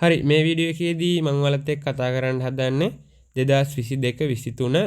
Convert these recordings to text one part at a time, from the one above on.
හරි මේ වීඩියෝ එකේදී මම ඔයාලත් එක්ක කතා කරන්න හදන්නේ 2022-23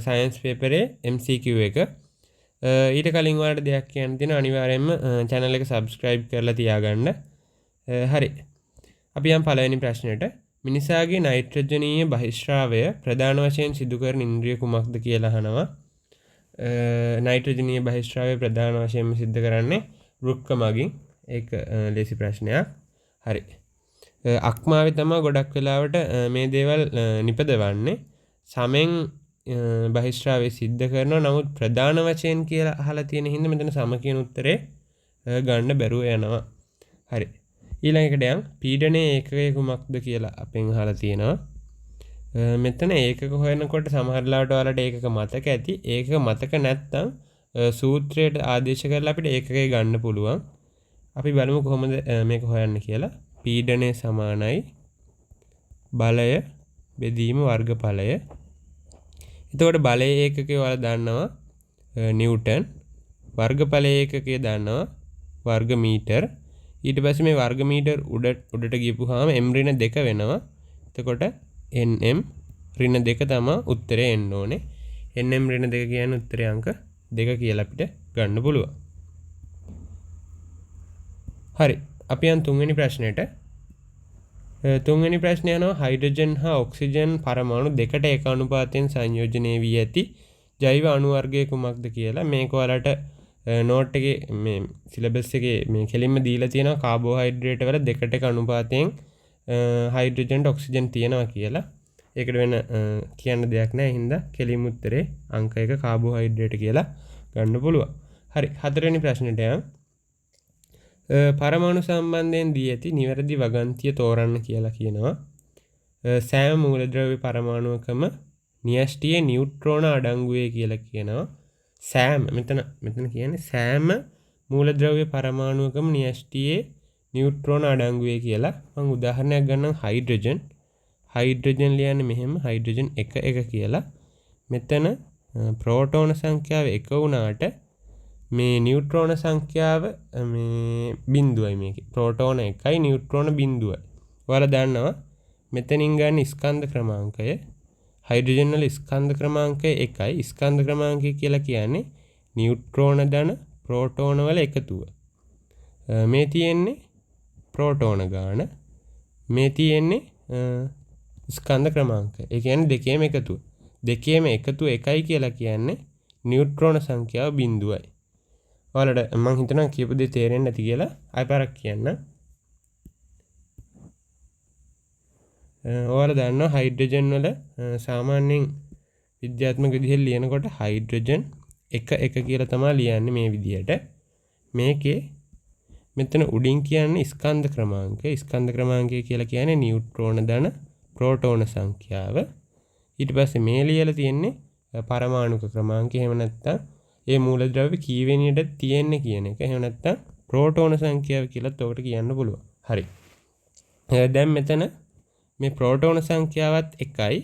සයන්ස් පේපරේ MCQ එක. ඊට කලින් ඔයාලට දෙයක් කියන්න තියෙනවා අනිවාර්යයෙන්ම channel එක subscribe කරලා තියාගන්න. හරි. අපි යම් පළවෙනි ප්‍රශ්නෙට. මිනිසාගේ නයිට්‍රජනීය බහිස්රාවය ප්‍රධාන වශයෙන් සිදු කරන ඉන්ද්‍රිය කුමක්ද කියලා අහනවා. නයිට්‍රජනීය බහිස්රාවය ප්‍රධාන වශයෙන්ම සිද්ධ කරන්නේ වෘක්ක මගින්. ඒක ලේසි ප්‍රශ්නයක්. හරි. අක්මාවේ තමයි ගොඩක් වෙලාවට මේ දේවල් නිපදවන්නේ. සමෙන් බහිස්රාවය සිද්ධ කරනවා. නමුත් ප්‍රධාන වශයෙන් කියලා අහලා තියෙන හින්දා මෙතන සම කියන උත්තරේ ගන්න බැරුව යනවා. හරි. ඊළඟට යම් පීඩනයේ ඒකකය කුමක්ද කියලා අපෙන් අහලා තියෙනවා. මෙතන ඒකක හොයනකොට සමහර ලාවට ඔයාලට ඒකක මතක ඇති. ඒකක මතක නැත්නම් සූත්‍රයට ආදේශ කරලා අපිට ඒකකය ගන්න පුළුවන්. අපි බලමු කොහොමද මේක හොයන්න කියලා. පීඩනය සමානයි බලය බෙදීම වර්ගඵලය. එතකොට බලය ඒකකය ඔයාලා දන්නවා නිව්ටන්. වර්ගඵලය ඒකකය දන්නවා වර්ග මීටර. ඊට පස්සේ මේ වර්ග මීටර උඩට ගියපුවාම m ඍණ 2 වෙනවා. එතකොට nm ඍණ 2 තමයි උත්තරේ එන්න ඕනේ. nm ඍණ 2 කියන්නේ උත්තරේ අංක 2 කියලා අපිට ගන්න පුළුවන්. හරි. අපි යන් තුන්වෙනි ප්‍රශ්නෙට. තුන්වෙනි ප්‍රශ්නය යනවා හයිඩ්‍රජන් හා ඔක්සිජන් පරමාණු දෙකට එක අනුපාතයෙන් සංයෝජනය වී ඇති ජෛව අණු වර්ගය කුමක්ද කියලා. මේක ඔයාලට නෝට් එකේ මේ සිලබස් එකේ මේ කෙලින්ම දීලා තියෙනවා කාබෝහයිඩ්‍රේට් වල දෙකට එක අනුපාතයෙන් හයිඩ්‍රජන් ඔක්සිජන් තියෙනවා කියලා. ඒකට වෙන කියන්න දෙයක් නැහැ. හින්දා කෙලින්ම උත්තරේ අංක 1 කාබෝහයිඩ්‍රේට් කියලා ගන්න පුළුවන්. හරි. හතරවෙනි ප්‍රශ්නෙට යමු. පරමාණු සම්බන්ධයෙන් දී ඇති නිවැරදි වගන්තිය තෝරන්න කියලා කියනවා. සෑම මූලද්‍රව්‍ය පරමාණුවකම න්‍යෂ්ටියේ නියුට්‍රෝන අඩංගුවේ කියලා කියනවා. සෑම මෙතන කියන්නේ සෑම මූලද්‍රව්‍ය පරමාණුවකම න්‍යෂ්ටියේ නියුට්‍රෝන අඩංගුවේ කියලා. මම උදාහරණයක් ගන්නම් හයිඩ්‍රජන්. හයිඩ්‍රජන් ලියන්නේ මෙහෙම හයිඩ්‍රජන් 1 1 කියලා. මෙතන ප්‍රෝටෝන සංඛ්‍යාව 1 වුණාට මේ නියුට්‍රෝන සංඛ්‍යාව මේ බිඳුවයි මේකේ. ප්‍රෝටෝන 1යි නියුට්‍රෝන බිඳුවයි. ඔයාලා දන්නවා මෙතනින් ගන්න ස්කන්ධ ක්‍රමාංකය හයිඩ්‍රජන් වල ස්කන්ධ ක්‍රමාංකය 1යි. ස්කන්ධ ක්‍රමාංකය කියලා කියන්නේ නියුට්‍රෝන ධන ප්‍රෝටෝන වල එකතුව. මේ තියෙන්නේ ප්‍රෝටෝන ගාන. මේ තියෙන්නේ ස්කන්ධ ක්‍රමාංකය. ඒ කියන්නේ දෙකේම එකතුව. දෙකේම එකතුව 1යි කියලා කියන්නේ නියුට්‍රෝන සංඛ්‍යාව බිඳුවයි. ඔයාලට මම හිතනවා කියපු දේ තේරෙන්නේ නැති කියලා ආයෙ පාරක් කියන්න. ඔයාලා දන්නවා හයිඩ්‍රජන් වල සාමාන්‍යයෙන් විද්‍යාත්මක විදිහෙන් ලියනකොට හයිඩ්‍රජන් 1 1 කියලා තමයි ලියන්නේ මේ විදිහට. මේකේ මෙතන උඩින් කියන්නේ ස්කන්ධ ක්‍රමාංකය. ස්කන්ධ ක්‍රමාංකය කියලා කියන්නේ නියුට්‍රෝන ධන ප්‍රෝටෝන සංඛ්‍යාව. ඊට පස්සේ මේ ලියලා තියෙන්නේ පරමාණුක ක්‍රමාංකය. එහෙම නැත්නම් ඒ මූලද්‍රව්‍ය කීවෙනියට තියෙන්නේ කියන එක. එහෙම නැත්නම් ප්‍රෝටෝන සංඛ්‍යාව කියලාත් ඔකට කියන්න පුළුවන්. හරි. දැන් මෙතන මේ ප්‍රෝටෝන සංඛ්‍යාවත් 1යි.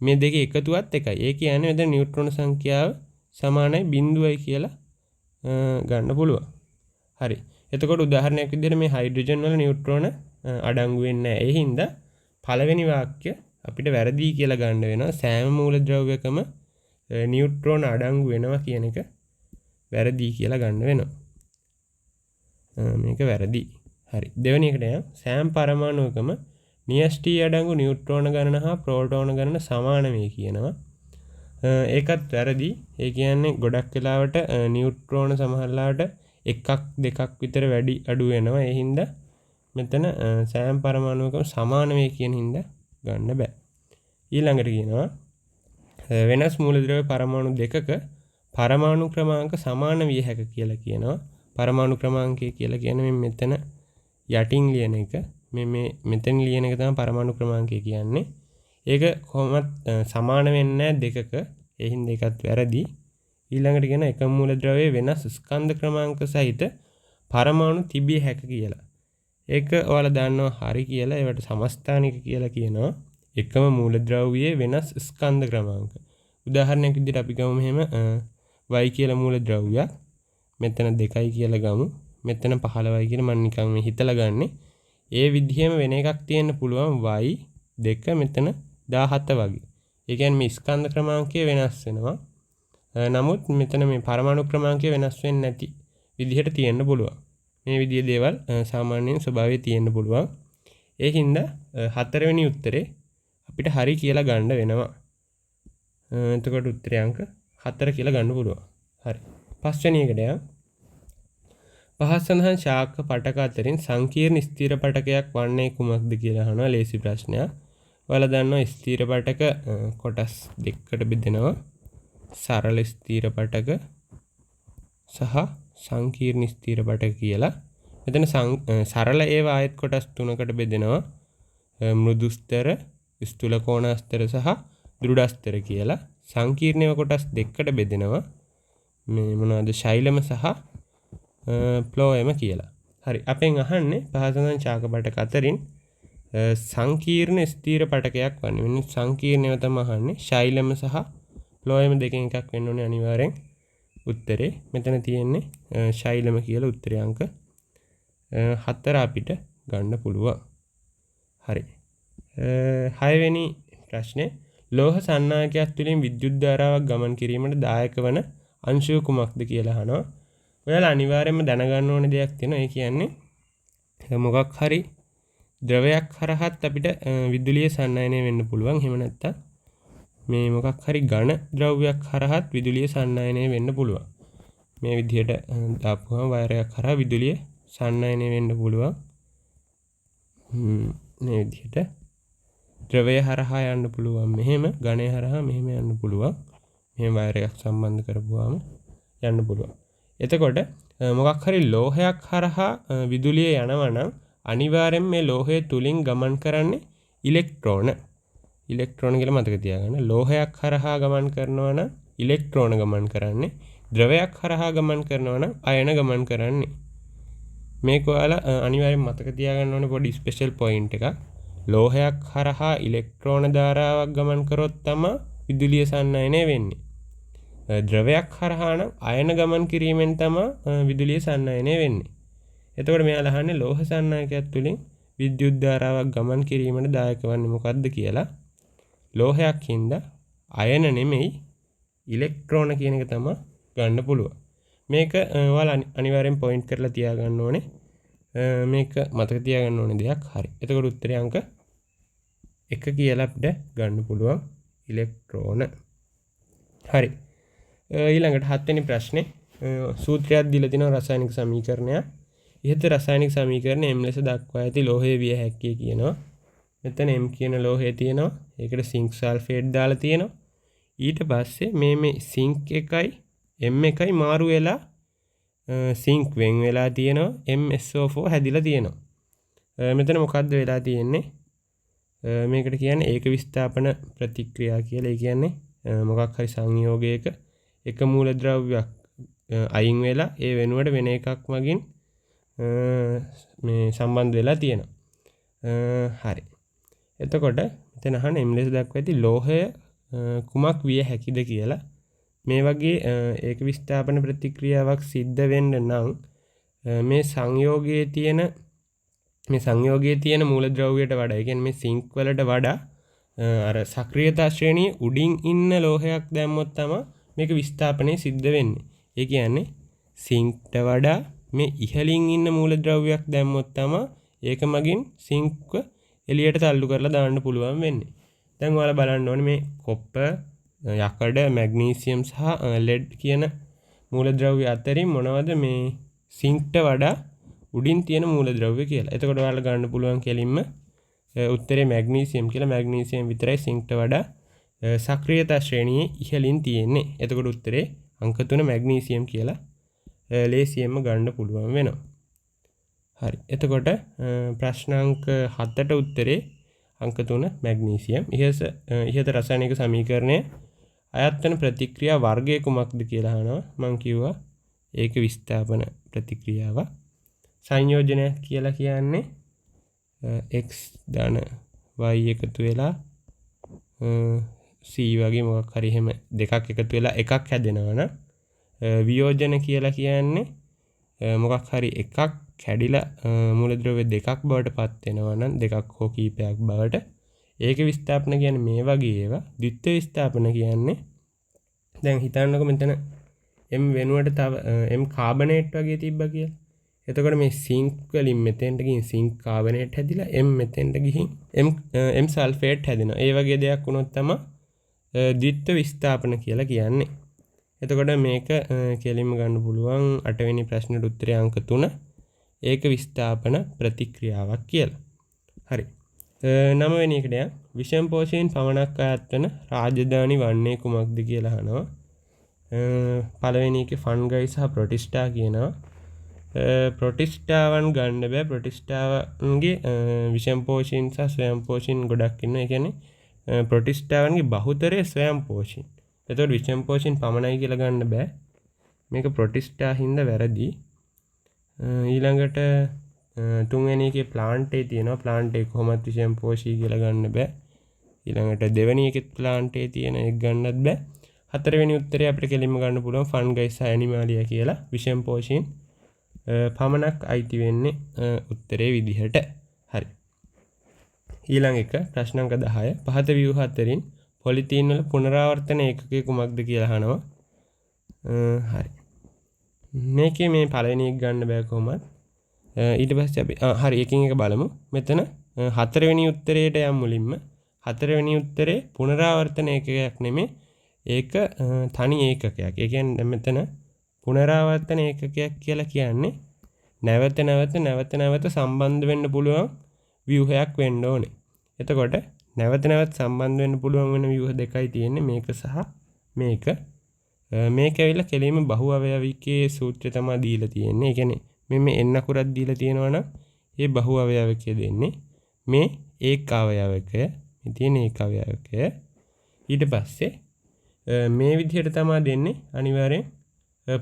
මේ දෙකේ එකතුවත් 1යි. ඒ කියන්නේ මෙතන නියුට්‍රෝන සංඛ්‍යාව සමානයි 0යි කියලා ගන්න පුළුවන්. හරි. එතකොට උදාහරණයක් විදිහට මේ හයිඩ්‍රජන් වල නියුට්‍රෝන අඩංගු වෙන්නේ නැහැ. ඒ හින්දා පළවෙනි වාක්‍ය අපිට වැරදි කියලා ගන්න වෙනවා. සෑම මූලද්‍රව්‍යකම නියුට්‍රෝන අඩංගු වෙනවා කියන එක වැරදි කියලා ගන්න වෙනවා. මේක වැරදි. හරි. දෙවෙනි එකට යමු. සෑම පරමාණුවකම න්‍යෂ්ටි අඩංගු නියුට්‍රෝන ගණන හා ප්‍රෝටෝන ගණන සමාන වේ කියනවා. ඒකත් වැරදි. ඒ කියන්නේ ගොඩක් වෙලාවට නියුට්‍රෝන සමහරලාට එකක් දෙකක් විතර වැඩි අඩු වෙනවා. ඒ හින්දා මෙතන සෑම පරමාණුවකම සමාන වේ කියන හින්දා ගන්න බෑ. ඊළඟට කියනවා වෙනස් මූලද්‍රව්‍ය පරමාණු දෙකක පරමාණු ක්‍රමාංක සමාන විය හැක කියලා කියනවා. පරමාණු ක්‍රමාංකය කියලා කියන්නේ මෙතන යටින් ලියන එක. මෙතන ලියන එක තමයි පරමාණු ක්‍රමාංකය කියන්නේ. ඒක කොහොමත් සමාන වෙන්නේ නැහැ දෙකක. ඒ හින්දා ඒකත් වැරදි. ඊළඟට කියන එක මූලද්‍රව්‍යයේ වෙනස් ස්කන්ධ ක්‍රමාංක සහිත පරමාණු තිබිය හැක කියලා. ඒක ඔයාලා දන්නවා හරි කියලා. ඒවට සමස්ථානික කියලා කියනවා. එකම මූලද්‍රව්‍යයේ වෙනස් ස්කන්ධ ක්‍රමාංක. උදාහරණයක් විදිහට අපි ගමු මෙහෙම y කියලා මූලද්‍රව්‍යයක්. මෙතන 2යි කියලා ගමු. මෙතන 15යි කියලා මම නිකන් මේ හිතලා ගන්නෙ. ඒ විදිහේම වෙන එකක් තියෙන්න පුළුවන් y 2 මෙතන 17 වගේ. ඒ කියන්නේ මේ ස්කන්ධ ක්‍රමාංකය වෙනස් වෙනවා. නමුත් මෙතන මේ පරමාණු ක්‍රමාංකය වෙනස් වෙන්නේ නැති විදිහට තියෙන්න පුළුවන්. මේ විදිහේ දේවල් සාමාන්‍යයෙන් ස්වභාවයේ තියෙන්න පුළුවන්. ඒකින්ද හතරවෙනි උත්තරේ අපිට හරි කියලා ගන්න වෙනවා. එතකොට උත්තරේ අංක 4 කියලා ගන්න පුළුවන්. හරි. පස්වෙනි එකට යන්න. පහත් සඳහන් ශාක පටක අතරින් සංකීර්ණ ස්ථීර පටකයක් වන්නේ කුමක්ද කියලා අහනවා ලේසි ප්‍රශ්නයක්. ඔයාලා දන්නවා ස්ථීර පටක කොටස් දෙකකට බෙදෙනවා. සරල ස්ථීර පටක සහ සංකීර්ණ ස්ථීර පටක කියලා. මෙතන සරල ඒවා ආයත කොටස් තුනකට බෙදෙනවා. මෘදුස්තර, ස්ථූල කෝණාස්තර සහ දෘಢාස්තර කියලා. සංකීර්ණ ඒවා කොටස් දෙකකට බෙදෙනවා. මේ මොනවද? ශෛලම සහ ෆ්ලෝයම කියලා. හරි. අපෙන් අහන්නේ පහසුවෙන් ශාක පටක අතරින් සංකීර්ණ ස්ථීර පටකයක් වන්නේ. මෙන්න සංකීර්ණව තමයි අහන්නේ. ශෛලම සහ ෆ්ලෝයම දෙකෙන් එකක් වෙන්න ඕනේ අනිවාර්යෙන්. උත්තරේ මෙතන තියෙන්නේ ශෛලම කියලා උත්තරේ අංක 4 අපිට ගන්න පුළුවන්. හරි. 6 වෙනි ප්‍රශ්නේ ලෝහ සන්නායකයක් තුළින් විද්‍යුත් ධාරාවක් ගමන් කිරීමට දායක වන අංශුව කුමක්ද කියලා අහනවා. ඔයාලා අනිවාර්යයෙන්ම දැනගන්න ඕනේ දෙයක් තියෙනවා. ඒ කියන්නේ මොකක් හරි ද්‍රවයක් හරහත් අපිට විදුලිය සන්නායනය වෙන්න පුළුවන්. එහෙම නැත්නම් මේ මොකක් හරි ඝන ද්‍රව්‍යයක් හරහත් විදුලිය සන්නායනය වෙන්න පුළුවන්. මේ විදිහට දාපුවම වයර් එකක් හරහා විදුලිය සන්නායනය වෙන්න පුළුවන්. මේ විදිහට ද්‍රවය හරහා යන්න පුළුවන්. මෙහෙම ඝනය හරහා මෙහෙම යන්න පුළුවන්. මෙහෙම වයර් එකක් සම්බන්ධ කරපුවාම යන්න පුළුවන්. එතකොට මොකක් හරි ලෝහයක් හරහා විදුලිය යනවා නම් අනිවාර්යෙන් මේ ලෝහය තුලින් ගමන් කරන්නේ ඉලෙක්ට්‍රෝන. ඉලෙක්ට්‍රෝන කියලා මතක තියාගන්න. ලෝහයක් හරහා ගමන් කරනවා නම් ඉලෙක්ට්‍රෝන ගමන් කරන්නේ. ද්‍රවයක් හරහා ගමන් කරනවා නම් අයන ගමන් කරන්නේ. මේක ඔයාලා අනිවාර්යෙන් මතක තියාගන්න ඕනේ පොඩි ස්පෙෂල් පොයින්ට් එකක්. ලෝහයක් හරහා ඉලෙක්ට්‍රෝන ධාරාවක් ගමන් කරොත් තමයි විදුලිය සන්නායනය වෙන්නේ. ද්‍රවයක් හරහා නම් අයන ගමන් කිරීමෙන් තමයි විදුලිය සන්නායනය වෙන්නේ. එතකොට මෙයාලා අහන්නේ ලෝහ සන්නායකයක් තුලින් විද්‍යුත් ධාරාවක් ගමන් කිරීමට දායක වන්නේ මොකද්ද කියලා. ලෝහයක් හින්දා අයන නෙමෙයි ඉලෙක්ට්‍රෝන කියන එක තමයි ගන්න පුළුවන්. මේක ඔයාලා අනිවාර්යෙන් පොයින්ට් කරලා තියාගන්න ඕනේ. මේක මතක තියාගන්න ඕනේ දෙයක්. හරි. එතකොට උත්තරේ අංක 1 කියලා අපිට ගන්න පුළුවන් ඉලෙක්ට්‍රෝන. හරි. ඊළඟට 7 වෙනි ප්‍රශ්නේ සූත්‍රයක් දීලා තිනවා රසායනික සමීකරණයක්. ඉහත රසායනික සමීකරණය M ලෙස දක්වා ඇති ලෝහය විය හැකියි කියනවා. මෙතන M කියන ලෝහය තියෙනවා. ඒකට සිංක් සල්ෆේට් දාලා තියෙනවා. ඊට පස්සේ මේ සිංක් එකයි M එකයි මාරු වෙලා සිංක් වෙන් වෙලා තියෙනවා. MSO4 හැදිලා තියෙනවා. මෙතන මොකද්ද වෙලා තියෙන්නේ? මේකට කියන්නේ ඒක විස්ථාපන ප්‍රතික්‍රියා කියලා. ඒ කියන්නේ මොකක් හරි සංයෝගයක එක මූලද්‍රව්‍යයක් අයින් වෙලා ඒ වෙනුවට වෙන එකක් මගින් මේ සම්බන්ධ වෙලා තියෙනවා. හරි. එතකොට මෙතන අහන M ලෙස දක්වා ඇති ලෝහය කුමක් විය හැකිද කියලා. මේ වගේ ඒක විස්ථාපන ප්‍රතික්‍රියාවක් සිද්ධ වෙන්න නම් මේ සංයෝගයේ තියෙන මූලද්‍රව්‍යයට වඩා, ඒ කියන්නේ මේ සිංක් වලට වඩා අර සක්‍රියතා ශ්‍රේණියේ උඩින් ඉන්න ලෝහයක් දැම්මොත් තමයි මේක විස්ථාපනය සිද්ධ වෙන්නේ. ඒ කියන්නේ සිංක්ට වඩා මේ ඉහළින් ඉන්න මූලද්‍රව්‍යයක් දැම්මොත් තමයි ඒක මගින් සිංක්ව එළියට තල්ලු කරලා දාන්න පුළුවන් වෙන්නේ. දැන් ඔයාලා බලන්න ඕනේ මේ කොප්පර්, යකඩ, මැග්නීසියම් සහ ලෙඩ් කියන මූලද්‍රව්‍ය අතරින් මොනවද මේ සිංක්ට වඩා උඩින් තියෙන මූලද්‍රව්‍ය කියලා. එතකොට ඔයාලා ගන්න පුළුවන් කෙලින්ම උත්තරේ මැග්නීසියම් කියලා. මැග්නීසියම් විතරයි සිංක්ට වඩා සක්‍රියතා ශ්‍රේණියේ ඉහළින් තියෙන්නේ. එතකොට උත්තරේ අංක 3 මැග්නීසියම් කියලා ලේසියෙන්ම ගන්න පුළුවන් වෙනවා. හරි. එතකොට ප්‍රශ්න අංක 7ට උත්තරේ අංක 3 මැග්නීසියම්. ඉහත රසායනික සමීකරණය අයත් වෙන ප්‍රතික්‍රියා වර්ගය කුමක්ද කියලා අහනවා. මම කිව්වා ඒක විස්ථාපන ප්‍රතික්‍රියාව. සංයෝජනය කියලා කියන්නේ x ධන y එකතු වෙලා c වගේ මොකක් හරි එහෙම දෙකක් එකතු වෙලා එකක් හැදෙනවා නම් වියෝජන කියලා කියන්නේ මොකක් හරි එකක් කැඩිලා මූලද්‍රව්‍ය දෙකක් බවට පත් වෙනවා නම් දෙකක් හෝ කීපයක් බවට ඒක විස්ථාපන කියන්නේ මේ වගේ ඒවා. ද්විත්ව විස්ථාපන කියන්නේ දැන් හිතන්නකො මෙතන M වෙනුවට තව M කාබනේට් වගේ තිබ්බා කියලා. එතකොට මේ සිංක් වලින් මෙතෙන්ට ගිහින් සිංක් කාබනේට් හැදිලා M මෙතෙන්ට ගිහින් M සල්ෆේට් හැදෙනවා. ඒ වගේ දෙයක් වුණොත් තමයි ද්විත්ව විස්ථාපන කියලා කියන්නේ. එතකොට මේක කෙලින්ම ගන්න පුළුවන් 8 වෙනි ප්‍රශ්නෙට උත්තරේ අංක 3 ඒක විස්ථාපන ප්‍රතික්‍රියාවක් කියලා. හරි. 9 වෙනි එකට යන්න. විෂම පෝෂයෙන් පමණක් අයත් වන රාජධානි වන්නේ කුමක්ද කියලා අහනවා. පළවෙනි එකේ ෆන්ගයි සහ ප්‍රොටිස්ටා කියනවා. ප්‍රොටිස්ටාවන් ගන්න බෑ. ප්‍රොටිස්ටාවන්ගේ විෂම පෝෂීන් සහ ස්වයං පෝෂීන් ගොඩක් ඉන්නවා. ඒ කියන්නේ ප්‍රොටිස්ටාවන්ගේ බහුතරය ස්වයං පෝෂීන්. එතකොට විෂම පෝෂීන් පමණයි කියලා ගන්න බෑ. මේක ප්‍රොටිස්ටා හින්දා වැරදි. ඊළඟට තුන්වෙනි එකේ ප්ලාන්ටේ තියෙනවා. ප්ලාන්ටේ කොහොමද විෂම පෝෂී කියලා ගන්න බෑ. ඊළඟට දෙවෙනි එකේ ප්ලාන්ටේ තියෙන එක ගන්නත් බෑ. හතරවෙනි උත්තරේ අපිට කෙලින්ම ගන්න පුළුවන් ෆන්ගයි සහ ඇනිමාලියා කියලා විෂම පෝෂීන් පමණක් අයිති වෙන්නේ උත්තරේ විදිහට. හරි. ඊළඟ එක ප්‍රශ්න අංක 10 පහත ව්‍යුහ අතරින් පොලිතීන් වල පුනරාවර්තන ඒකකය කුමක්ද කියලා අහනවා. හරි. මේකේ මේ පළවෙනි එක ගන්න බෑ කොහොමද? ඊට පස්සේ අපි හරි එකින් එක බලමු. මෙතන හතරවෙනි උත්තරේට යමු මුලින්ම. හතරවෙනි උත්තරේ පුනරාවර්තන ඒකකයක් නෙමෙයි. ඒක තනි ඒකකයක්. ඒ කියන්නේ මෙතන පුනරාවර්තන ඒකකයක් කියලා කියන්නේ නැවත නැවත සම්බන්ධ වෙන්න පුළුවන් ව්‍යුහයක් වෙන්න ඕනේ. එතකොට නැවත සම්බන්ධ වෙන්න පුළුවන් වෙන ව්‍යුහ දෙකයි තියෙන්නේ මේක සහ මේක. මේක ඇවිල්ලා කෙලින්ම බහු අවයවිකයේ සූත්‍රය තමයි දීලා තියෙන්නේ. ඒ කියන්නේ මේ n අකුරක් දීලා තියෙනවා නම් ඒ බහු අවයවකය දෙන්නේ. මේ ඒක අවයවකය. මේ තියෙන ඒක අවයවකය. ඊට පස්සේ මේ විදිහට තමයි දෙන්නේ අනිවාර්යෙන්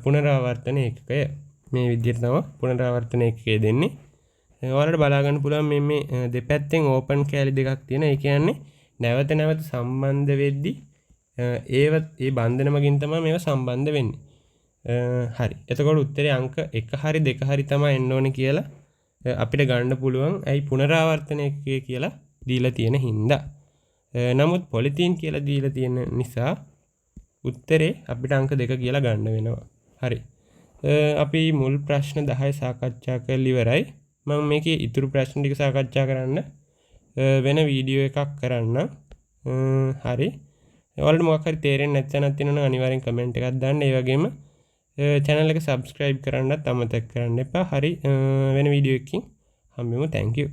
පුනරාවර්තන ඒකකය. මේ විදිහට තමයි පුනරාවර්තන ඒකකය දෙන්නේ. ඔයාලට බලා ගන්න පුළුවන් මේ දෙපැත්තෙන් ඕපන් කැලි දෙකක් තියෙනවා. ඒ කියන්නේ නැවත සම්බන්ධ වෙද්දී ඒ බන්ධන මගින් තමයි මේවා සම්බන්ධ වෙන්නේ. හරි. එතකොට උත්තරේ අංක 1 හරි 2 හරි තමයි එන්න ඕනේ කියලා අපිට ගන්න පුළුවන්. ඇයි පුනරාවර්තන ඒකකය කියලා දීලා තියෙන හින්දා. නමුත් පොලිතීන් කියලා දීලා තියෙන නිසා උත්තරේ අපිට අංක 2 කියලා ගන්න වෙනවා. හරි. අපි මුල් ප්‍රශ්න 10 සාකච්ඡා කරලා ඉවරයි. මම මේකේ ඉතුරු ප්‍රශ්න ටික සාකච්ඡා කරන්න වෙන වීඩියෝ එකක් කරන්න. හරි. ඔයාලට මොකක් හරි තේරෙන්නේ නැත්නම් තියෙනවා අනිවාර්යෙන් කමෙන්ට් එකක් දාන්න. ඒ වගේම channel එක subscribe කරන්නත් අමතක කරන්න එපා. හරි. වෙන වීඩියෝ එකකින් හම්බෙමු. thank you.